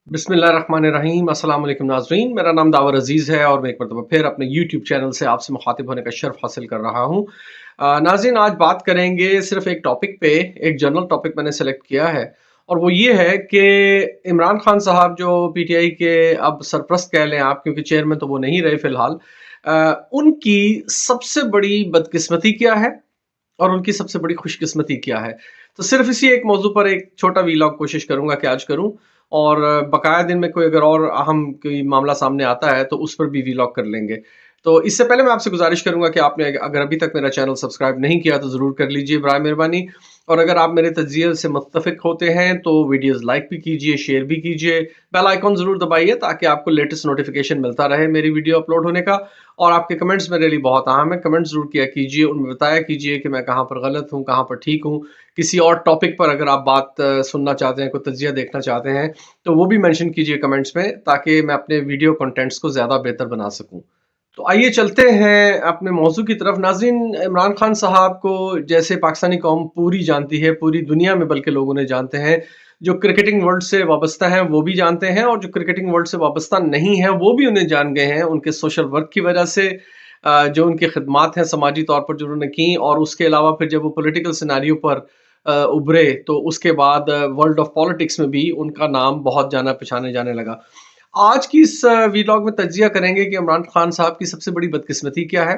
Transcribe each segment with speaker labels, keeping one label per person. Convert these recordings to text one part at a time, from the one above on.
Speaker 1: बिस्मिल्लाहिर्रहमानिर्रहीम। अस्सलाम वालेकुम नाज़रीन, मेरा नाम दावर अजीज़ है और मैं एक मरतबा फिर अपने यूट्यूब चैनल से आपसे मुखातिब होने का शर्फ हासिल कर रहा हूँ। नाज़रीन, आज बात करेंगे सिर्फ एक टॉपिक पे। एक जनरल टॉपिक मैंने सेलेक्ट किया है और वो ये है कि इमरान खान साहब जो पीटीआई के अब सरप्रस्त कह लें आप, क्योंकि चेयरमैन तो वो नहीं रहे फ़िलहाल, उनकी सबसे बड़ी बदकिस्मती क्या है और उनकी सबसे बड़ी खुशकिस्मती क्या है? तो सिर्फ़ इसी एक मौज़ू पर एक छोटा वीलॉग कोशिश करूँगा कि आज करूँ, और बकाया दिन में कोई अगर और अहम कोई मामला सामने आता है तो उस पर भी वीलॉग कर लेंगे। तो इससे पहले मैं आपसे गुज़ारिश करूँगा कि आपने अगर अभी तक मेरा चैनल सब्सक्राइब नहीं किया तो ज़रूर कर लीजिए बराए मेहरबानी। और अगर आप मेरे तज्ज़िये से मुत्तफ़िक होते हैं तो वीडियोज़ लाइक भी कीजिए, शेयर भी कीजिए, बेल आइकन ज़रूर दबाइए ताकि आपको लेटेस्ट नोटिफ़िकेशन मिलता रहे मेरी वीडियो अपलोड होने का। और आपके कमेंट्स मेरे लिए बहुत अहम है, कमेंट ज़रूर किया कीजिए, उनमें बताया कीजिए कि मैं कहाँ पर गलत हूँ, कहाँ पर ठीक हूँ। किसी और टॉपिक पर अगर आप बात सुनना चाहते हैं, कोई तज्ज़िया देखना चाहते हैं, तो वो भी मेंशन कीजिए कमेंट्स में ताकि मैं अपने वीडियो कंटेंट्स को ज़्यादा बेहतर बना सकूँ। तो आइए चलते हैं अपने मौज़ू की तरफ। नाज़रीन, इमरान खान साहब को जैसे पाकिस्तानी कौम पूरी जानती है, पूरी दुनिया में बल्कि लोग उन्हें जानते हैं। जो क्रिकेटिंग वर्ल्ड से वाबस्ता हैं वो भी जानते हैं और जो क्रिकेटिंग वर्ल्ड से वाबस्ता नहीं है वो भी उन्हें जान गए हैं उनके सोशल वर्क की वजह से। जो उनकी खिदमात हैं समाजी तौर पर जो उन्होंने की, और उसके अलावा फिर जब वो पॉलिटिकल सिनेरियो पर उभरे तो उसके बाद वर्ल्ड ऑफ पॉलिटिक्स में भी उनका नाम बहुत जाना पहचाने जाने लगा। आज की इस वीलॉग में तज्जिया करेंगे कि इमरान खान साहब की सबसे बड़ी बदकिस्मती क्या है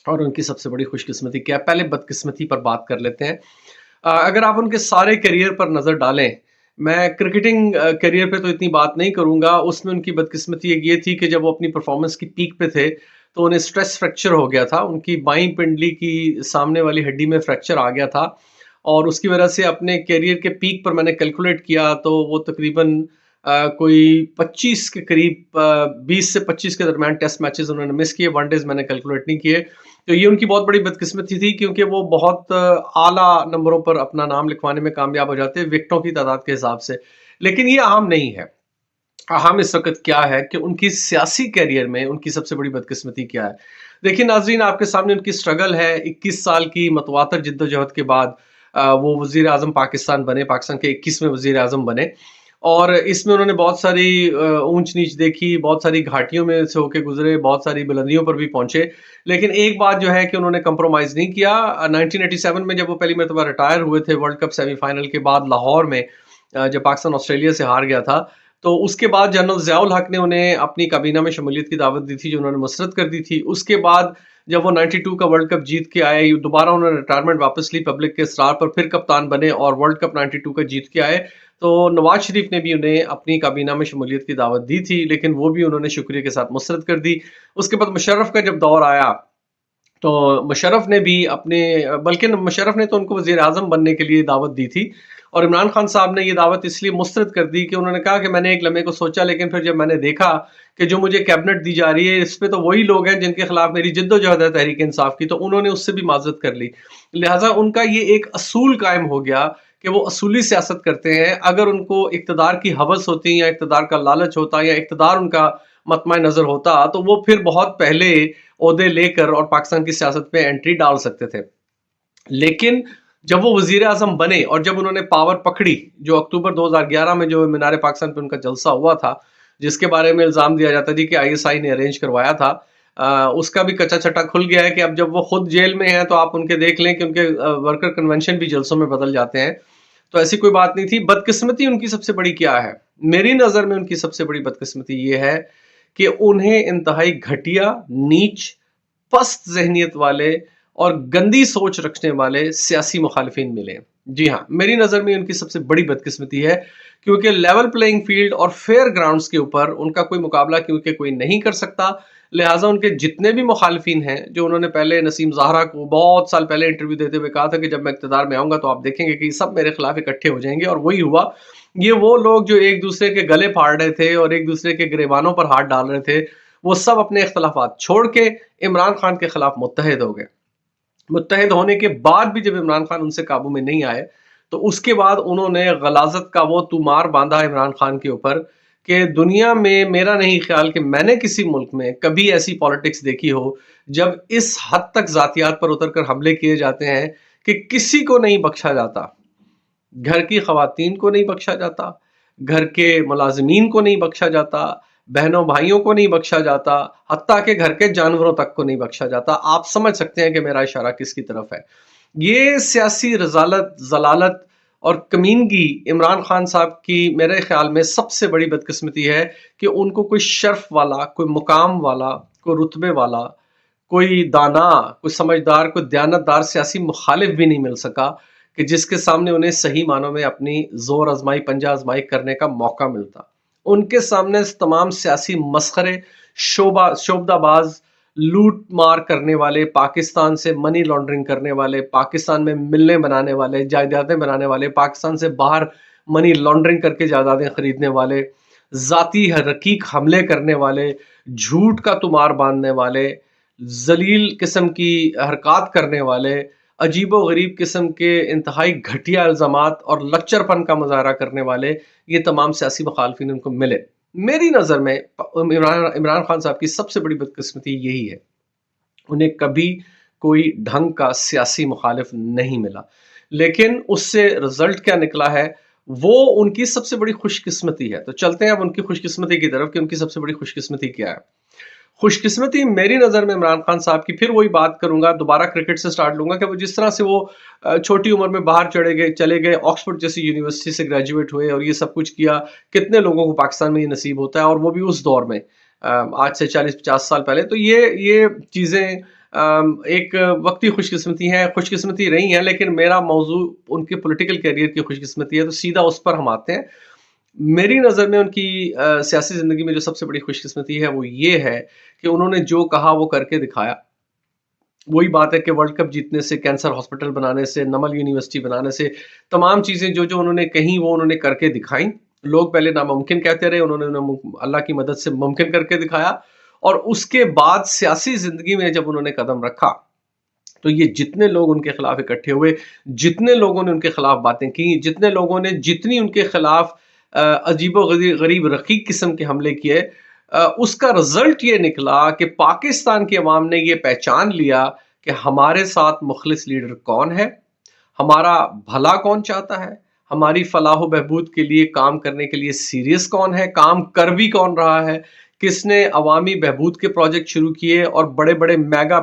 Speaker 1: और उनकी सबसे बड़ी खुशकिस्मती क्या है। पहले बदकिस्मती पर बात कर लेते हैं। अगर आप उनके सारे करियर पर नज़र डालें, मैं क्रिकेटिंग करियर पे तो इतनी बात नहीं करूँगा, उसमें उनकी बदकिस्मती एक ये थी कि जब वो अपनी परफॉर्मेंस की पीक पे थे, तो उन्हें स्ट्रेस फ्रैक्चर हो गया था। उनकी बाईं पिंडली की सामने वाली हड्डी में फ्रैक्चर आ गया था और उसकी वजह से अपने करियर के पीक पर मैंने कैलकुलेट किया तो वो तकरीबन कोई 25 के करीब 20 से 25 के दरमियान टेस्ट मैचेस उन्होंने मिस किए, वनडेज़ मैंने कैलकुलेट नहीं किए। तो ये उनकी बहुत बड़ी बदकिस्मती थी क्योंकि वो बहुत आला नंबरों पर अपना नाम लिखवाने में कामयाब हो जाते हैं विकेटों की तादाद के हिसाब से। लेकिन ये अहम नहीं है। अहम इस वक़्त क्या है कि उनकी सियासी करियर में उनकी सबसे बड़ी बदकिस्मती क्या है। देखिए नाज़रीन, आपके सामने उनकी स्ट्रगल है। 21 साल की मतवातर जद्दोजहद के बाद वो वज़ीर-ए-आज़म पाकिस्तान बने, पाकिस्तान के 21वें वज़ीर-ए-आज़म बने। और इसमें उन्होंने बहुत सारी ऊँच-नीच देखी, बहुत सारी घाटियों में से होके गुज़रे, बहुत सारी बुलंदियों पर भी पहुँचे। लेकिन एक बात जो है कि उन्होंने कंप्रोमाइज़ नहीं किया। 1987 में जब वो पहली मर्तबा रिटायर हुए थे वर्ल्ड कप सेमीफ़ाइनल के बाद लाहौर में, जब पाकिस्तान ऑस्ट्रेलिया से हार गया था, तो उसके बाद जनरल ज़ियाउल हक ने उन्हें अपनी काबीना में शमूलियत की दावत दी थी, जो उन्होंने मुस्तरद कर दी थी। उसके बाद जब वो 92 का वर्ल्ड कप जीत के आए, दोबारा उन्होंने रिटायरमेंट वापस ली पब्लिक के इसरार पर, फिर कप्तान बने और वर्ल्ड कप 92 का जीत के आए। तो नवाज शरीफ ने भी उन्हें अपनी काबीना में शमूलियत की दावत दी थी, लेकिन वो भी उन्होंने शुक्रिया के साथ मुस्तरद कर दी। उसके बाद मुशर्रफ का जब दौर आया, तो मुशर्रफ ने भी अपने, बल्कि मुशर्रफ ने तो उनको वज़ीर-ए-आज़म बनने के लिए दावत दी थी और इमरान खान साहब ने ये दावत इसलिए मुस्तरद कर दी कि उन्होंने कहा कि मैंने एक लम्हे को सोचा, लेकिन फिर जब मैंने देखा कि जो मुझे कैबिनेट दी जा रही है इस पे तो वही लोग हैं जिनके खिलाफ मेरी जिद्दोजहद है तहरीक इंसाफ की, तो उन्होंने उससे भी माज़रत कर ली। लिहाजा उनका ये एक असूल कायम हो गया कि वो असूली सियासत करते हैं। अगर उनको इक़्तिदार की हवस होती या इक़्तिदार का लालच होता या इक़्तिदार उनका मतमए नज़र होता तो वो फिर बहुत पहले ओहदे लेकर और पाकिस्तान की सियासत पे एंट्री डाल सकते थे। लेकिन जब वो वज़ीर-ए-आज़म बने और जब उन्होंने पावर पकड़ी, जो अक्टूबर 2011 में जो मीनार-ए-पाकिस्तान पे उनका जलसा हुआ था, जिसके बारे में इल्ज़ाम दिया जाता जी कि आईएसआई ने अरेंज करवाया था, उसका भी कच्चा-छट्टा खुल गया है कि अब जब वो खुद जेल में हैं तो आप उनके देख लें कि उनके वर्कर कन्वेंशन भी जलसों में बदल जाते हैं। तो ऐसी कोई बात नहीं थी। बदकिस्मती उनकी सबसे बड़ी क्या है? मेरी नज़र में उनकी सबसे बड़ी बदकिस्मती ये है कि उन्हें इंतहाई घटिया, नीच, पस्त ज़हनियत वाले और गंदी सोच रखने वाले सियासी मुखालिफिन मिले। जी हाँ, मेरी नज़र में उनकी सबसे बड़ी बदकिस्मती है क्योंकि लेवल प्लेइंग फील्ड और फेयर ग्राउंड्स के ऊपर उनका कोई मुकाबला क्योंकि कोई नहीं कर सकता। लिहाजा उनके जितने भी मुखालिफिन हैं, जो उन्होंने पहले नसीम ज़ाहरा को बहुत साल पहले इंटरव्यू देते हुए कहा था कि जब मैं इक़्तिदार में आऊँगा तो आप देखेंगे कि सब मेरे खिलाफ इकट्ठे हो जाएँगे, और वही हुआ। ये वो लोग जो एक दूसरे के गले फाड़ रहे थे और एक दूसरे के गिरेबानों पर हाथ डाल रहे थे, वो सब अपने इख्तलाफात छोड़ के इमरान खान के खिलाफ मुत्तहिद हो गए। मुत्तहिद होने के बाद भी जब इमरान खान उनसे काबू में नहीं आए, तो उसके बाद उन्होंने गलाज़त का वो तुमार बांधा इमरान खान के ऊपर कि दुनिया में मेरा नहीं ख्याल कि मैंने किसी मुल्क में कभी ऐसी पॉलिटिक्स देखी हो, जब इस हद तक ज़ातियात पर उतर कर हमले किए जाते हैं कि किसी को नहीं बख्शा जाता। घर की ख़वातीन को नहीं बख्शा जाता, گھر کے ملازمین کو نہیں بخشا جاتا، بہنوں بھائیوں کو نہیں بخشا جاتا، حتیٰ کہ گھر کے جانوروں تک کو نہیں بخشا جاتا۔ آپ سمجھ سکتے ہیں کہ میرا اشارہ کس کی طرف ہے۔ یہ سیاسی رذالت، ضلالت اور کمینگی عمران خان صاحب کی میرے خیال میں سب سے بڑی بدقسمتی ہے کہ ان کو کوئی شرف والا، کوئی مقام والا، کوئی رتبے والا، کوئی دانا، کوئی سمجھدار، کوئی دیانتدار سیاسی مخالف بھی نہیں مل سکا کہ جس کے سامنے انہیں صحیح معنوں میں اپنی زور آزمائی، پنجہ آزمائی کرنے کا موقع ملتا۔ ان کے سامنے تمام سیاسی مسخرے، شعبدہ باز، لوٹ مار کرنے والے، پاکستان سے منی لانڈرنگ کرنے والے، پاکستان میں ملیں بنانے والے، جائیدادیں بنانے والے، پاکستان سے باہر منی لانڈرنگ کر کے جائیدادیں خریدنے والے، ذاتی رقیق حملے کرنے والے، جھوٹ کا تمار باندھنے والے، ذلیل قسم کی حرکات کرنے والے، عجیب و غریب قسم کے انتہائی گھٹیا الزامات اور لچر پن کا مظاہرہ کرنے والے، یہ تمام سیاسی مخالفین ان کو ملے۔ میری نظر میں عمران خان صاحب کی سب سے بڑی بدقسمتی یہی ہے، انہیں کبھی کوئی ڈھنگ کا سیاسی مخالف نہیں ملا۔ لیکن اس سے رزلٹ کیا نکلا ہے، وہ ان کی سب سے بڑی خوش قسمتی ہے۔ تو چلتے ہیں اب ان کی خوش قسمتی کی طرف کہ ان کی سب سے بڑی خوش قسمتی کیا ہے۔ خوش قسمتی میری نظر میں عمران خان صاحب کی، پھر وہی بات کروں گا، دوبارہ کرکٹ سے سٹارٹ لوں گا، کہ وہ جس طرح سے وہ چھوٹی عمر میں باہر چلے گئے، آکسفورڈ جیسی یونیورسٹی سے گریجویٹ ہوئے اور یہ سب کچھ کیا۔ کتنے لوگوں کو پاکستان میں یہ نصیب ہوتا ہے، اور وہ بھی اس دور میں، آج سے 40-50 سال پہلے۔ تو یہ چیزیں ایک وقتی خوش قسمتی ہیں، خوش قسمتی رہی ہیں، لیکن میرا موضوع ان کے پولیٹیکل کیریئر کی خوش قسمتی ہے، تو سیدھا اس پر ہم آتے ہیں۔ میری نظر میں ان کی سیاسی زندگی میں جو سب سے بڑی خوش قسمتی ہے وہ یہ ہے کہ انہوں نے جو کہا وہ کر کے دکھایا۔ وہی بات ہے کہ ورلڈ کپ جیتنے سے، کینسر ہاسپٹل بنانے سے، نمل یونیورسٹی بنانے سے، تمام چیزیں جو انہوں نے کہیں وہ انہوں نے کر کے دکھائیں۔ لوگ پہلے ناممکن کہتے رہے، انہوں نے اللہ کی مدد سے ممکن کر کے دکھایا، اور اس کے بعد سیاسی زندگی میں جب انہوں نے قدم رکھا تو یہ جتنے لوگ ان کے خلاف اکٹھے ہوئے، جتنے لوگوں نے ان کے خلاف باتیں کی، جتنے لوگوں نے جتنی ان کے خلاف عجیب و غریب رقیق قسم کے حملے کیے، اس کا رزلٹ یہ نکلا کہ پاکستان کی عوام نے یہ پہچان لیا کہ ہمارے ساتھ مخلص لیڈر کون ہے، ہمارا بھلا کون چاہتا ہے، ہماری فلاح و بہبود کے لیے کام کرنے کے لیے سیریس کون ہے، کام کر بھی کون رہا ہے، کس نے عوامی بہبود کے پروجیکٹ شروع کیے اور بڑے بڑے میگا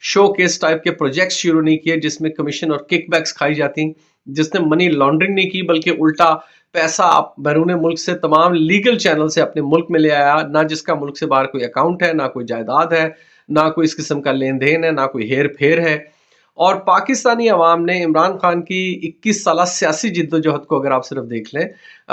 Speaker 1: شو کیس ٹائپ کے پروجیکٹس شروع نہیں کیے جس میں کمیشن اور کک بیکس کھائی جاتی، جس نے منی لانڈرنگ نہیں کی بلکہ الٹا پیسہ بیرون ملک سے تمام لیگل چینل سے اپنے ملک میں لے آیا، نہ جس کا ملک سے باہر کوئی اکاؤنٹ ہے، نہ کوئی جائیداد ہے، نہ کوئی اس قسم کا لین دین ہے، نہ کوئی ہیر پھیر ہے۔ اور پاکستانی عوام نے عمران خان کی 21 سالہ سیاسی جد و جہد کو اگر آپ صرف دیکھ لیں،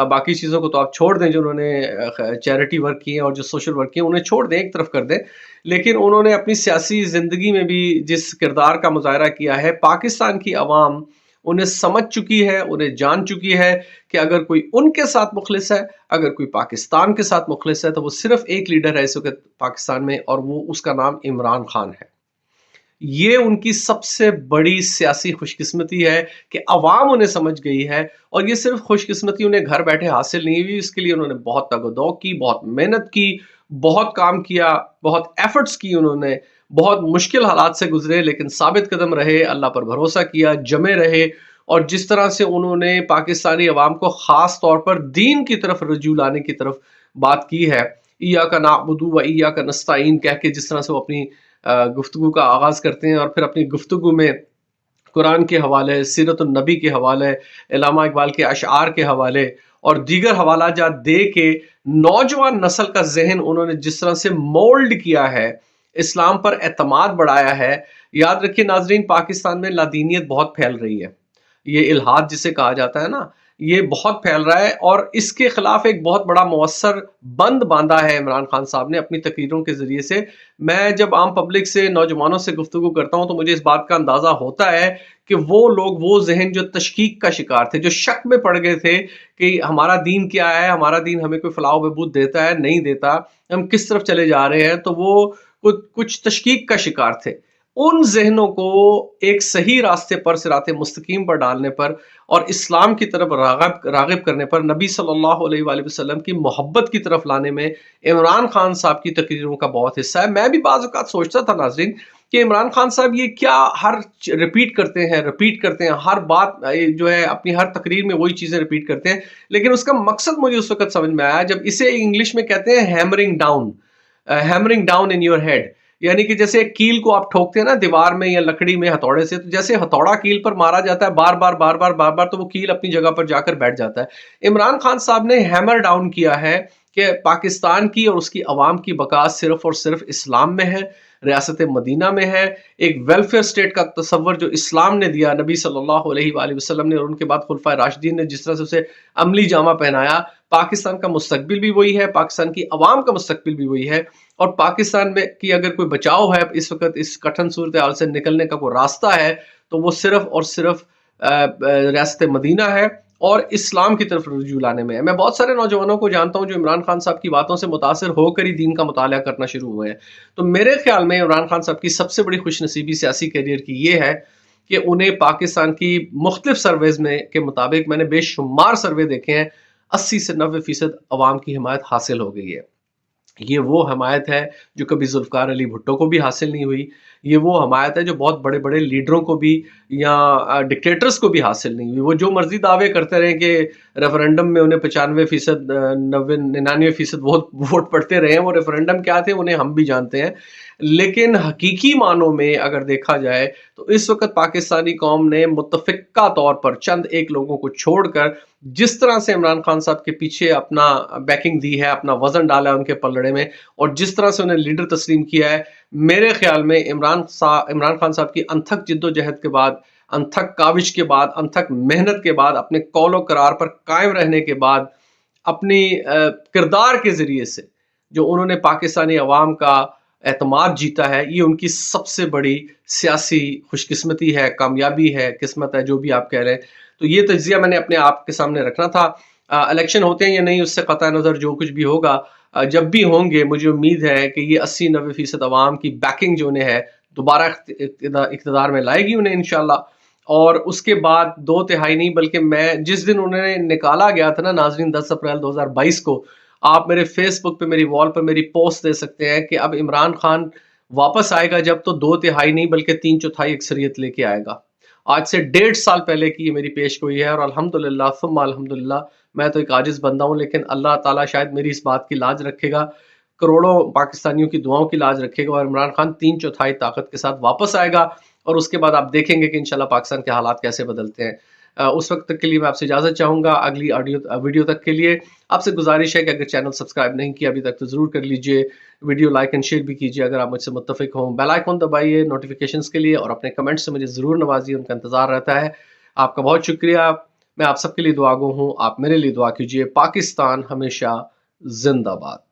Speaker 1: باقی چیزوں کو تو آپ چھوڑ دیں، جو انہوں نے چیریٹی ورک کیے اور جو سوشل ورک کیے انہیں چھوڑ دیں، ایک طرف کر دیں، لیکن انہوں نے اپنی سیاسی زندگی میں بھی جس کردار کا مظاہرہ کیا ہے، پاکستان کی عوام انہیں سمجھ چکی ہے، انہیں جان چکی ہے کہ اگر کوئی ان کے ساتھ مخلص ہے، اگر کوئی پاکستان کے ساتھ مخلص ہے، تو وہ صرف ایک لیڈر ہے اس وقت پاکستان میں، اور وہ اس کا نام عمران خان ہے۔ یہ ان کی سب سے بڑی سیاسی خوش قسمتی ہے کہ عوام انہیں سمجھ گئی ہے، اور یہ صرف خوش قسمتی انہیں گھر بیٹھے حاصل نہیں ہوئی، اس کے لیے انہوں نے بہت تگ و دو کی، بہت محنت کی، بہت کام کیا، بہت ایفرٹس کی، انہوں نے بہت مشکل حالات سے گزرے لیکن ثابت قدم رہے، اللہ پر بھروسہ کیا، جمے رہے، اور جس طرح سے انہوں نے پاکستانی عوام کو خاص طور پر دین کی طرف رجوع لانے کی طرف بات کی ہے، ایاک نعبد و ایاک نستعین کہہ کے جس طرح سے وہ اپنی گفتگو کا آغاز کرتے ہیں، اور پھر اپنی گفتگو میں قرآن کے حوالے، سیرت النبی کے حوالے، علامہ اقبال کے اشعار کے حوالے اور دیگر حوالہ جات دے کے نوجوان نسل کا ذہن انہوں نے جس طرح سے مولڈ کیا ہے، اسلام پر اعتماد بڑھایا ہے۔ یاد رکھیے ناظرین، پاکستان میں لادینیت بہت پھیل رہی ہے، یہ الحاد جسے کہا جاتا ہے نا، یہ بہت پھیل رہا ہے، اور اس کے خلاف ایک بہت بڑا مؤثر بند باندھا ہے عمران خان صاحب نے اپنی تقریروں کے ذریعے سے۔ میں جب عام پبلک سے، نوجوانوں سے گفتگو کرتا ہوں تو مجھے اس بات کا اندازہ ہوتا ہے کہ وہ لوگ، وہ ذہن جو تشکیک کا شکار تھے، جو شک میں پڑ گئے تھے کہ ہمارا دین کیا ہے، ہمارا دین ہمیں کوئی فلاح و بہبود دیتا ہے نہیں دیتا، ہم کس طرف چلے جا رہے ہیں، تو وہ کچھ تشکیک کا شکار تھے۔ उन ज़हनों को एक सही रास्ते पर, सिरात मुस्तकीम पर डालने पर और इस्लाम की तरफ राग़िब करने पर, नबी सल्लल्लाहु अलैहि वसल्लम की मोहब्बत की तरफ लाने में इमरान खान साहब की तकरीरों का बहुत हिस्सा है। मैं भी बाज़ औक़ात सोचता था नाज़रीन कि इमरान खान साहब ये क्या हर रिपीट करते हैं, हर बात जो है अपनी हर तकरीर में वही चीज़ें रिपीट करते हैं। लेकिन उसका मकसद मुझे उस वक़्त समझ में आया जब इसे इंग्लिश में कहते हैं hammering down in your head. यानी कि जैसे एक कील को आप ठोकते हैं ना दीवार में या लकड़ी में हथौड़े से, तो जैसे हथौड़ा कील पर मारा जाता है बार बार तो वो कील अपनी जगह पर जाकर बैठ जाता है। इमरान खान साहब ने हैमर डाउन किया है कि पाकिस्तान की और उसकी अवाम की बका सिर्फ और सिर्फ इस्लाम में है, रियासत मदीना में है। एक वेलफेयर स्टेट का तस्वर जो इस्लाम ने दिया, नबी सल्लल्लाहु अलैहि वसल्लम ने और उनके बाद खुलफाए राशिदीन ने जिस तरह से उसे अमली जामा पहनाया, पाकिस्तान का मुस्तकबिल भी वही है, पाकिस्तान की अवाम का मुस्तकबिल भी वही है। और पाकिस्तान में की अगर कोई बचाव है इस वक्त इस कठिन सूरत हाल से निकलने का कोई रास्ता है, तो वो सिर्फ और सिर्फ रियासत मदीना है और इस्लाम की तरफ रुजू लाने में है। मैं बहुत सारे नौजवानों को जानता हूं जो इमरान खान साहब की बातों से मुतासिर होकर ही दीन का मुताला करना शुरू हुए हैं। तो मेरे ख्याल में इमरान खान साहब की सबसे बड़ी खुशनसीबी सियासी करियर की ये है कि उन्हें पाकिस्तान की मुख्तलिफ सर्वेज में के मुताबिक, मैंने बेशुमार सर्वे देखे हैं, 80 से 90% अवाम की हिमायत हासिल हो गई है। ये वो हमायत है जो कभी ज़ुल्फ़िकार अली भुट्टो को भी हासिल नहीं हुई। ये वो हमायत है जो बहुत बड़े-बड़े लीडरों को भी या डिक्टेटर्स को भी हासिल नहीं हुई। वो जो मर्ज़ी दावे करते रहे कि रेफ़रेंडम में उन्हें 95% 90 99% वोट पड़ते रहे हैं। वो रेफ़रेंडम क्या थे उन्हें हम भी जानते हैं। लेकिन हकीकी मानों में अगर देखा जाए तो इस वक़्त पाकिस्तानी कौम ने मुत्तफ़िक़ा तौर पर चंद एक लोगों को छोड़कर जिस तरह से इमरान खान साहब के पीछे अपना बैकिंग दी है, अपना वज़न डाला है उनके पलड़े में और जिस तरह से उन्हें लीडर तस्लीम किया है, मेरे ख़्याल में इमरान खान साहब की अनथक जिद्दोजहद के बाद, अनथक काविश के बाद, अनथक मेहनत के बाद, अपने कौल व करार पर कायम रहने के बाद, अपनी किरदार के ज़रिए से जो उन्होंने पाकिस्तानी अवाम का एतमाद जीता है, ये उनकी सबसे बड़ी सियासी खुशकिस्मती है, कामयाबी है, किस्मत है, जो भी आप कह रहे हैं। तो ये तज्ज़िया मैंने अपने आप के सामने रखना था। इलेक्शन होते हैं या नहीं उससे क़तई नज़र जो कुछ भी होगा, जब भी होंगे मुझे उम्मीद है कि ये 80-90% अवाम की बैकिंग जो उन्हें है दोबारा इक़्तिदार में लाएगी उन्हें इंशाअल्लाह। और उसके बाद 2 तिहाई नहीं बल्कि मैं जिस दिन उन्हें निकाला गया था ना नाज़रीन 10 अप्रैल 2022 को, आप मेरे फेसबुक पे मेरी वॉल पर मेरी पोस्ट दे सकते हैं कि अब इमरान खान वापस आएगा जब तो 2 तिहाई नहीं बल्कि 3/4 अक्सरियत लेके आएगा। आज से 1.5 साल पहले की ये मेरी पेशगोई है और अल्हम्दुलिल्लाह सुम्मा अल्हम्दुलिल्लाह, मैं तो एक आजिज़ बंदा हूँ लेकिन अल्लाह ताला शायद मेरी इस बात की लाज रखेगा, करोड़ों पाकिस्तानियों की दुआओं की लाज रखेगा और इमरान खान 3/4 ताकत के साथ वापस आएगा और उसके बाद आप देखेंगे कि इंशाल्लाह पाकिस्तान के हालात कैसे बदलते हैं। उस वक़्त तक के लिए मैं आपसे इजाज़त चाहूँगा। अगली वीडियो तक के लिए आपसे गुज़ारिश है कि अगर चैनल सब्सक्राइब नहीं किया अभी तक तो ज़रूर कर लीजिए। वीडियो लाइक एंड शेयर भी कीजिए अगर आप मुझसे मुत्तफ़िक हों। बेल आइकन दबाइए नोटिफ़िकेशंस के लिए और अपने कमेंट्स से मुझे ज़रूर नवाज़िए, उनका इंतज़ार रहता है। आपका बहुत शुक्रिया। मैं आप सबके लिए दुआगो हूँ। आप मेरे लिए दुआ कीजिए। पाकिस्तान हमेशा ज़िंदाबाद।